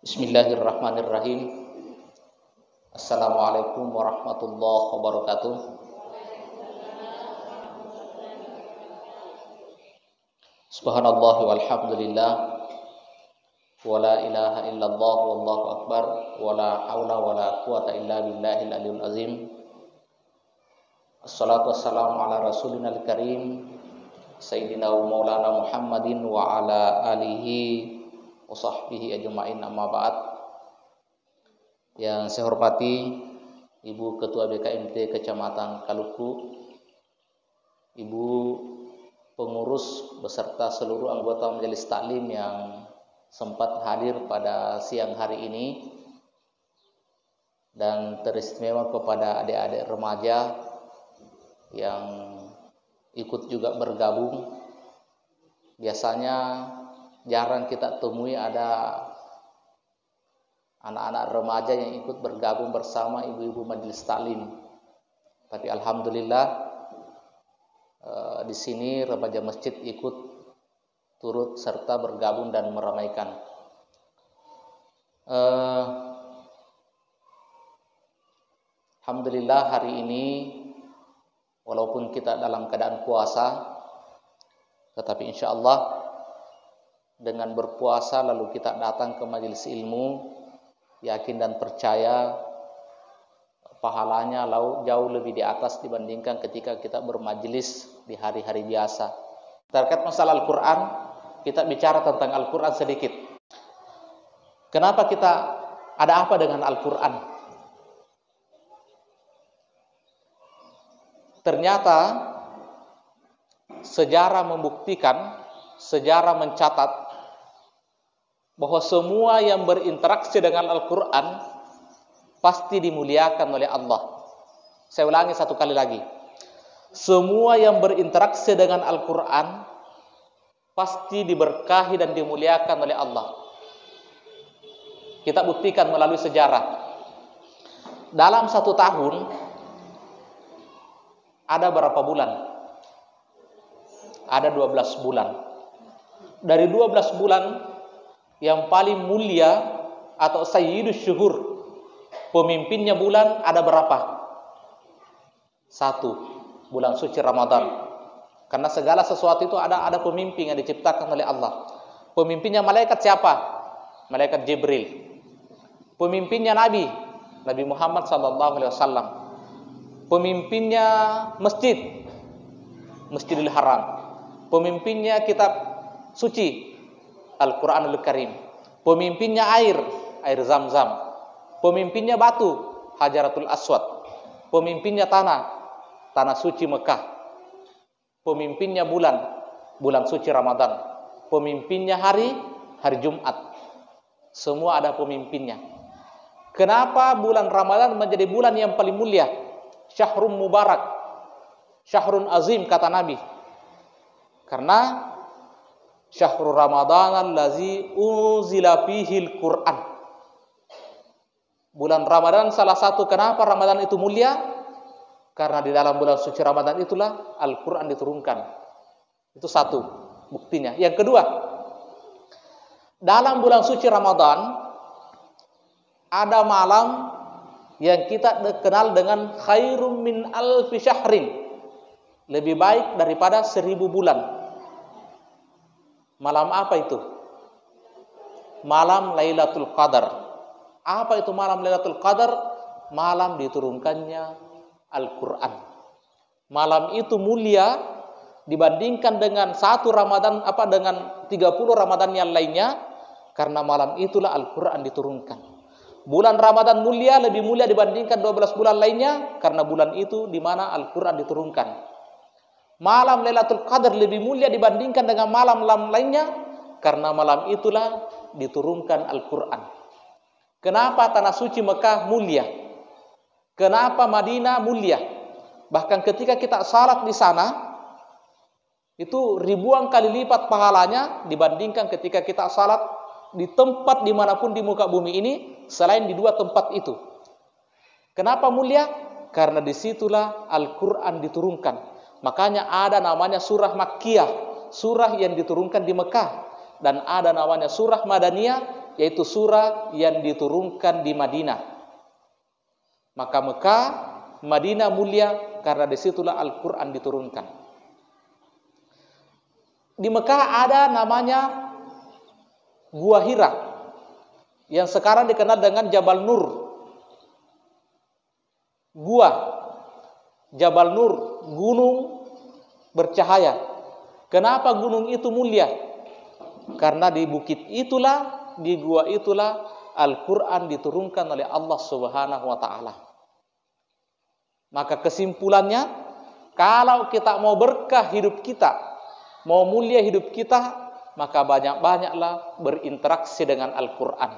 Bismillahirrahmanirrahim. Assalamualaikum warahmatullahi wabarakatuh. Subhanallah walhamdulillah wa la ilaha illallah wallahu akbar wa la haula wa la quwata illa billahil aliyul azim. Assalatu wassalamu ala rasulina al-karim sayyidina wa maulana Muhammadin wa ala alihi wa sahbihi ajma'in, amma ba'd. Yang saya hormati Ibu Ketua BKMT Kecamatan Kaluku, Ibu pengurus beserta seluruh anggota Majelis Taklim yang sempat hadir pada siang hari ini, dan teristimewa kepada adik-adik remaja yang ikut juga bergabung. Biasanya jarang kita temui ada anak-anak remaja yang ikut bergabung bersama ibu-ibu majelis taklim. Tapi alhamdulillah di sini remaja masjid ikut turut serta bergabung dan meramaikan. Alhamdulillah hari ini walaupun kita dalam keadaan puasa, tetapi insya Allah dengan berpuasa lalu kita datang ke majelis ilmu, yakin dan percaya pahalanya jauh lebih di atas dibandingkan ketika kita bermajelis di hari-hari biasa. Terkait masalah Al-Quran, kita bicara tentang Al-Quran sedikit. Kenapa kita ada apa dengan Al-Quran? Ternyata sejarah membuktikan, sejarah mencatat bahwa semua yang berinteraksi dengan Al-Quran pasti dimuliakan oleh Allah. Saya ulangi satu kali lagi. Semua yang berinteraksi dengan Al-Quran pasti diberkahi dan dimuliakan oleh Allah. Kita buktikan melalui sejarah. Dalam satu tahun ada berapa bulan? Ada 12 bulan. Dari 12 bulan yang paling mulia atau sayyidus syuhur, pemimpinnya bulan ada berapa? 1, bulan suci Ramadan. Karena segala sesuatu itu ada pemimpin yang diciptakan oleh Allah. Pemimpinnya malaikat siapa? Malaikat Jibril. Pemimpinnya Nabi Muhammad SAW. Pemimpinnya Masjidil Haram. Pemimpinnya kitab suci Al-Quranul Karim. Pemimpinnya air Zam-Zam. Pemimpinnya batu, Hajaratul Aswad. Pemimpinnya tanah suci Mekah. Pemimpinnya bulan suci Ramadan. Pemimpinnya hari Jumat. Semua ada pemimpinnya. Kenapa bulan Ramadan menjadi bulan yang paling mulia? Syahrun Mubarak, Syahrun Azim kata Nabi. Karena Syahrul Ramadan allazi unzila fihil Qur'an. Bulan Ramadan salah satu kenapa Ramadan itu mulia? Karena di dalam bulan suci Ramadan itulah Al-Qur'an diturunkan. Itu satu buktinya. Yang kedua, dalam bulan suci Ramadan ada malam yang kita kenal dengan khairum min alfi syahrin. Lebih baik daripada 1000 bulan. Malam apa itu? Malam Lailatul Qadar. Apa itu malam Lailatul Qadar? Malam diturunkannya Al-Quran. Malam itu mulia dibandingkan dengan satu Ramadan dengan 30 Ramadan yang lainnya, karena malam itulah Al-Quran diturunkan. Bulan Ramadan mulia, lebih mulia dibandingkan 12 bulan lainnya, karena bulan itu di mana Al-Quran diturunkan. Malam Lailatul Qadar lebih mulia dibandingkan dengan malam-malam lainnya, karena malam itulah diturunkan Al-Quran. Kenapa tanah suci Mekah mulia? Kenapa Madinah mulia? Bahkan ketika kita salat di sana, itu ribuan kali lipat pahalanya dibandingkan ketika kita salat di tempat dimanapun di muka bumi ini, selain di 2 tempat itu. Kenapa mulia? Karena disitulah Al-Quran diturunkan. Makanya ada namanya surah Makkiyah, surah yang diturunkan di Mekah. Dan ada namanya surah Madaniyah, yaitu surah yang diturunkan di Madinah. Maka Mekah, Madinah mulia karena disitulah Al-Quran diturunkan. Di Mekah ada namanya Gua Hira yang sekarang dikenal dengan Jabal Nur. Gua Jabal Nur, gunung bercahaya. Kenapa gunung itu mulia? Karena di bukit itulah, di gua itulah Al-Quran diturunkan oleh Allah Subhanahu wa ta'ala. Maka kesimpulannya, kalau kita mau berkah hidup kita, mau mulia hidup kita, maka banyak-banyaklah berinteraksi dengan Al-Quran.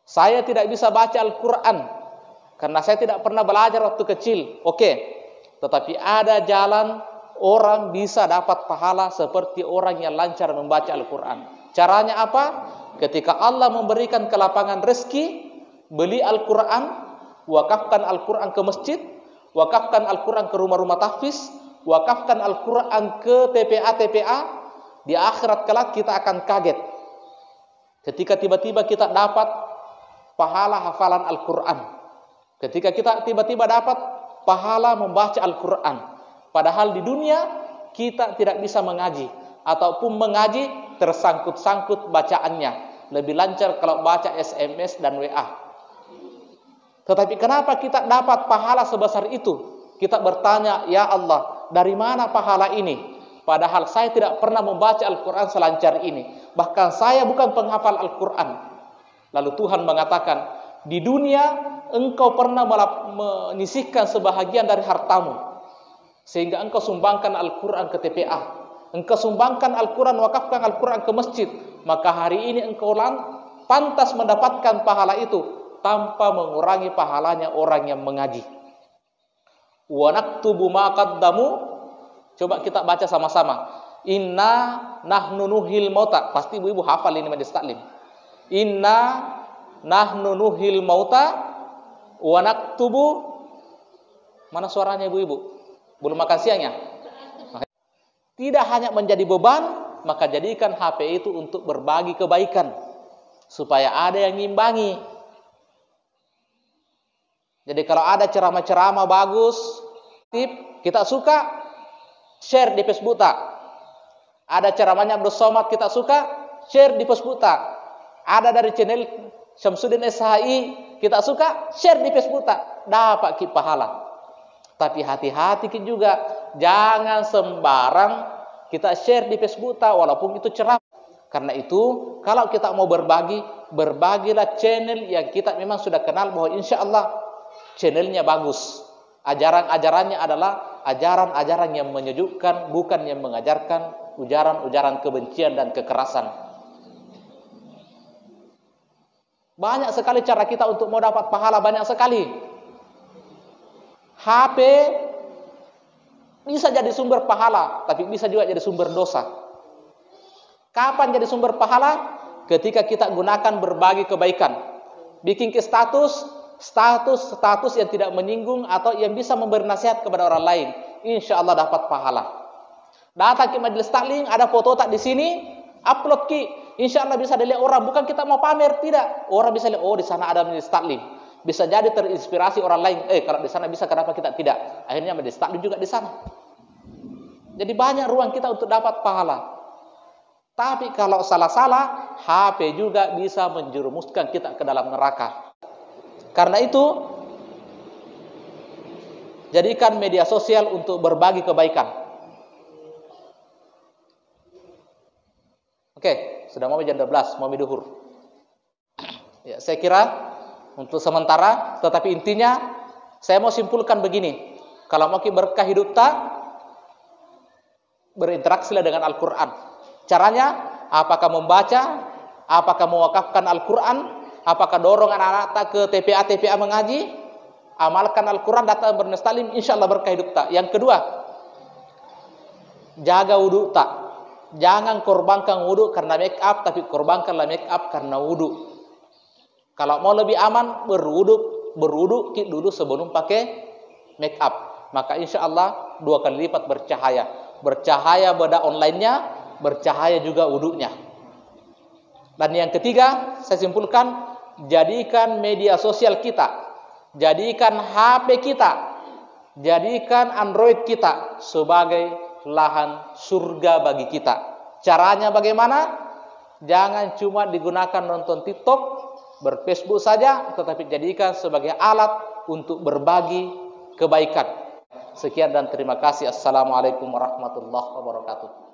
Saya tidak bisa baca Al-Quran karena saya tidak pernah belajar waktu kecil. Oke, tetapi ada jalan orang bisa dapat pahala seperti orang yang lancar membaca Al-Quran. Caranya apa? Ketika Allah memberikan kelapangan rezeki, beli Al-Quran, wakafkan Al-Quran ke masjid, wakafkan Al-Quran ke rumah-rumah tahfiz, wakafkan Al-Quran ke TPA-TPA, di akhirat kelak kita akan kaget ketika tiba-tiba kita dapat pahala hafalan Al-Quran, ketika kita tiba-tiba dapat pahala membaca Al-Quran, padahal di dunia kita tidak bisa mengaji, ataupun mengaji tersangkut-sangkut bacaannya. Lebih lancar kalau baca SMS dan WA. Tetapi kenapa kita dapat pahala sebesar itu? Kita bertanya, ya Allah, dari mana pahala ini? Padahal saya tidak pernah membaca Al-Quran selancar ini. Bahkan saya bukan penghafal Al-Quran. Lalu Tuhan mengatakan, di dunia engkau pernah menyisihkan sebahagian dari hartamu, sehingga engkau sumbangkan Al-Quran ke TPA. Engkau sumbangkan Al-Quran, wakafkan Al-Quran ke masjid. Maka hari ini engkau pantas mendapatkan pahala itu tanpa mengurangi pahalanya orang yang mengaji. Wa naktubu ma qaddamu. Coba kita baca sama-sama. Inna nahnu nuhil mauta. Pasti ibu-ibu hafal ini majlis taklim. Inna nahnu nuhil mauta wa naktubu. Mana suaranya ibu-ibu? Belum makan siangnya? Tidak hanya menjadi beban, maka jadikan HP itu untuk berbagi kebaikan, supaya ada yang ngimbangi. Jadi kalau ada ceramah-ceramah bagus, tip, kita suka, share di Facebook tak. Ada ceramahnya Abdul Somad kita suka, share di Facebook tak. Ada dari channel Syamsuddin SHI kita suka, share di Facebook tak. Dapat pahala. Tapi hati-hati juga, jangan sembarang kita share di Facebook tak, walaupun itu ceramah. Karena itu, kalau kita mau berbagi, berbagilah channel yang kita memang sudah kenal bahwa insya Allah channelnya bagus. Ajaran-ajarannya adalah ajaran-ajaran yang menyejukkan, bukan yang mengajarkan ujaran-ujaran kebencian dan kekerasan. Banyak sekali cara kita untuk mau dapat pahala, banyak sekali. HP bisa jadi sumber pahala, tapi bisa juga jadi sumber dosa. Kapan jadi sumber pahala? Ketika kita gunakan berbagi kebaikan. Bikin ke status yang tidak menyinggung atau yang bisa memberi nasihat kepada orang lain. Insya Allah dapat pahala. Datang ke majelis taklim, ada foto tak di sini, upload ki. Insya Allah bisa dilihat orang. Bukan kita mau pamer, tidak. Orang bisa lihat, oh di sana ada majelis taklim. Bisa jadi terinspirasi orang lain. Kalau di sana bisa, kenapa kita tidak? Akhirnya majelis taklim juga di sana. Jadi banyak ruang kita untuk dapat pahala. Tapi kalau salah-salah, HP juga bisa menjerumuskan kita ke dalam neraka. Karena itu, jadikan media sosial untuk berbagi kebaikan. Oke, sudah mau jam 12, mau duhur. Ya, saya kira untuk sementara, tetapi intinya saya mau simpulkan begini. Kalau mau berkah hidup tak, berinteraksilah dengan Al-Quran. Caranya, apakah membaca, apakah mewakafkan Al-Quran, apakah dorong anak-anak tak ke TPA-TPA mengaji, amalkan Al-Quran, datang bermajelis taklim, insya Allah berkah hidup tak. Yang kedua, jaga wudu tak. Jangan korbankan wudu karena make up, tapi korbankanlah make up karena wudu. Kalau mau lebih aman, berwudu dulu sebelum pakai make up. Maka insya Allah 2 kali lipat bercahaya. Bercahaya pada online-nya, bercahaya juga wudunya. Dan yang ketiga, saya simpulkan, jadikan media sosial kita, jadikan HP kita, jadikan Android kita sebagai lahan surga bagi kita. Caranya bagaimana? Jangan cuma digunakan nonton TikTok, berFacebook saja, tetapi jadikan sebagai alat untuk berbagi kebaikan. Sekian dan terima kasih. Assalamualaikum warahmatullahi wabarakatuh.